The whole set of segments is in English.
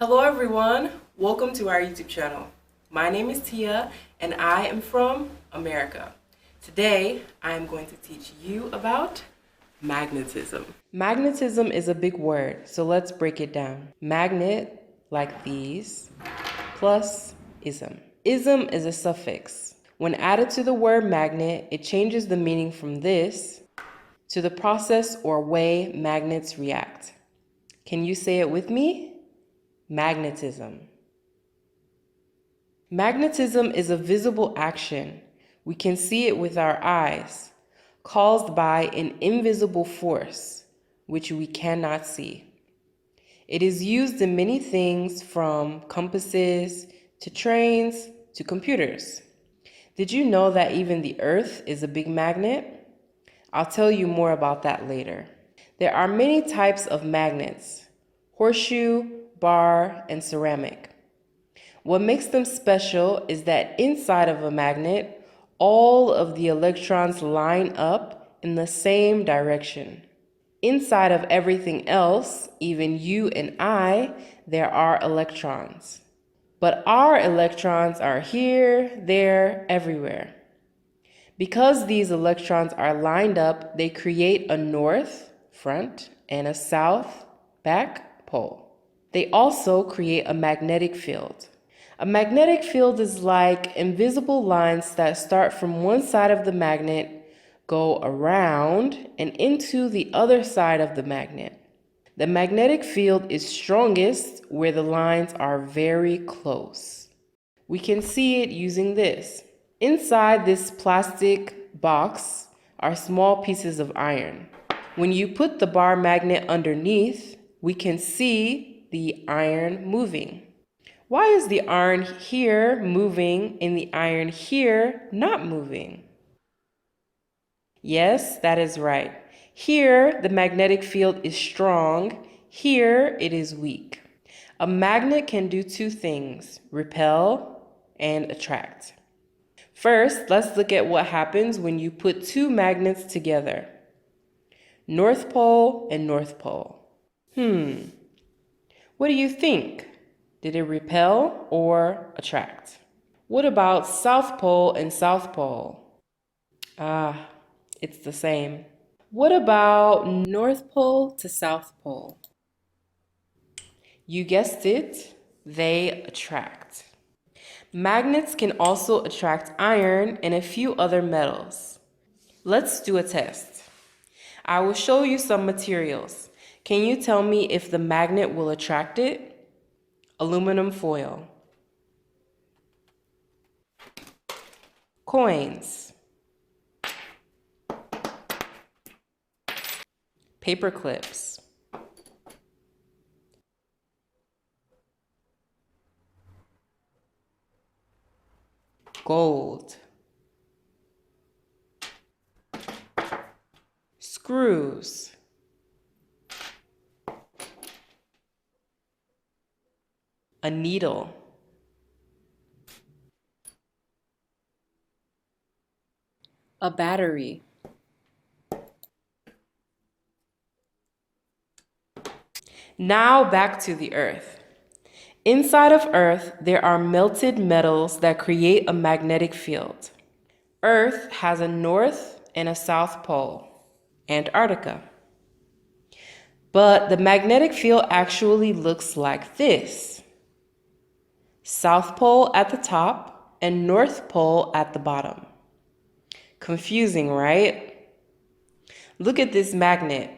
Hello everyone, welcome to our YouTube channel. My name is Tia and I am from America. Today I am going to teach you about magnetism. Magnetism is a big word, so let's break it down. Magnet, like these, plus ism. Ism is a suffix. When added to the word magnet, it changes the meaning from this to the process or way magnets react. Can you say it with me? Magnetism. Magnetism is a visible action. We can see it with our eyes, caused by an invisible force, which we cannot see. It is used in many things from compasses to trains to computers. Did you know that even the Earth is a big magnet? I'll tell you more about that later. There are many types of magnets: horseshoe, bar, and ceramic. What makes them special is that inside of a magnet, all of the electrons line up in the same direction. Inside of everything else, even you and I, there are electrons. But our electrons are here, there, everywhere. Because these electrons are lined up, they create a north, front, and a south, back, pole. They also create a magnetic field. A magnetic field is like invisible lines that start from one side of the magnet, go around, and into the other side of the magnet. The magnetic field is strongest where the lines are very close. We can see it using this. Inside this plastic box are small pieces of iron. When you put the bar magnet underneath, we can see the iron moving. Why is the iron here moving and the iron here not moving? Yes, that is right. Here, the magnetic field is strong. Here, it is weak. A magnet can do two things: repel and attract. First, let's look at what happens when you put two magnets together. North Pole and North Pole. What do you think? Did it repel or attract? What about South Pole and South Pole? It's the same. What about North Pole to South Pole? You guessed it, they attract. Magnets can also attract iron and a few other metals. Let's do a test. I will show you some materials. Can you tell me if the magnet will attract it? Aluminum foil. Coins. Paper clips. Gold. Screws. A needle. A battery. Now back to the Earth. Inside of Earth, there are melted metals that create a magnetic field. Earth has a north and a south pole, Antarctica. But the magnetic field actually looks like this. South Pole at the top and North Pole at the bottom. Confusing, right? Look at this magnet.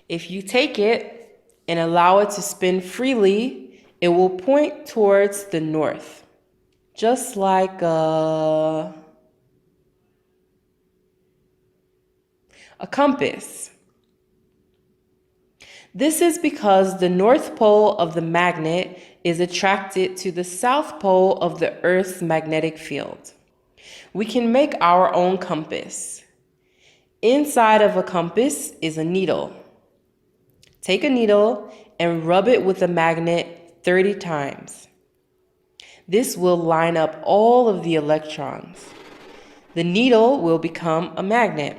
If you take it and allow it to spin freely, it will point towards the north, just like a compass. This is because the North Pole of the magnet is attracted to the South Pole of the Earth's magnetic field. We can make our own compass. Inside of a compass is a needle. Take a needle and rub it with a magnet 30 times. This will line up all of the electrons. The needle will become a magnet.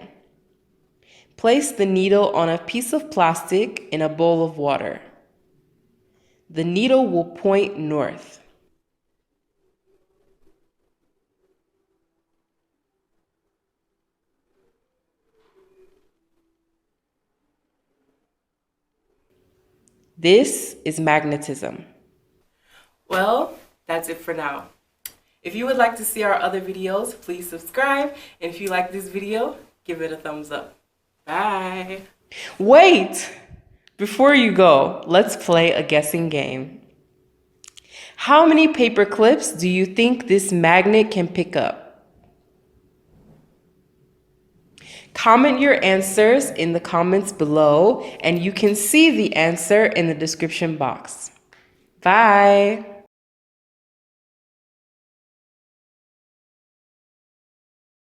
Place the needle on a piece of plastic in a bowl of water. The needle will point north. This is magnetism. Well, that's it for now. If you would like to see our other videos, please subscribe. And if you like this video, give it a thumbs up. Bye. Wait! Before you go, let's play a guessing game. How many paper clips do you think this magnet can pick up? Comment your answers in the comments below, and you can see the answer in the description box. Bye!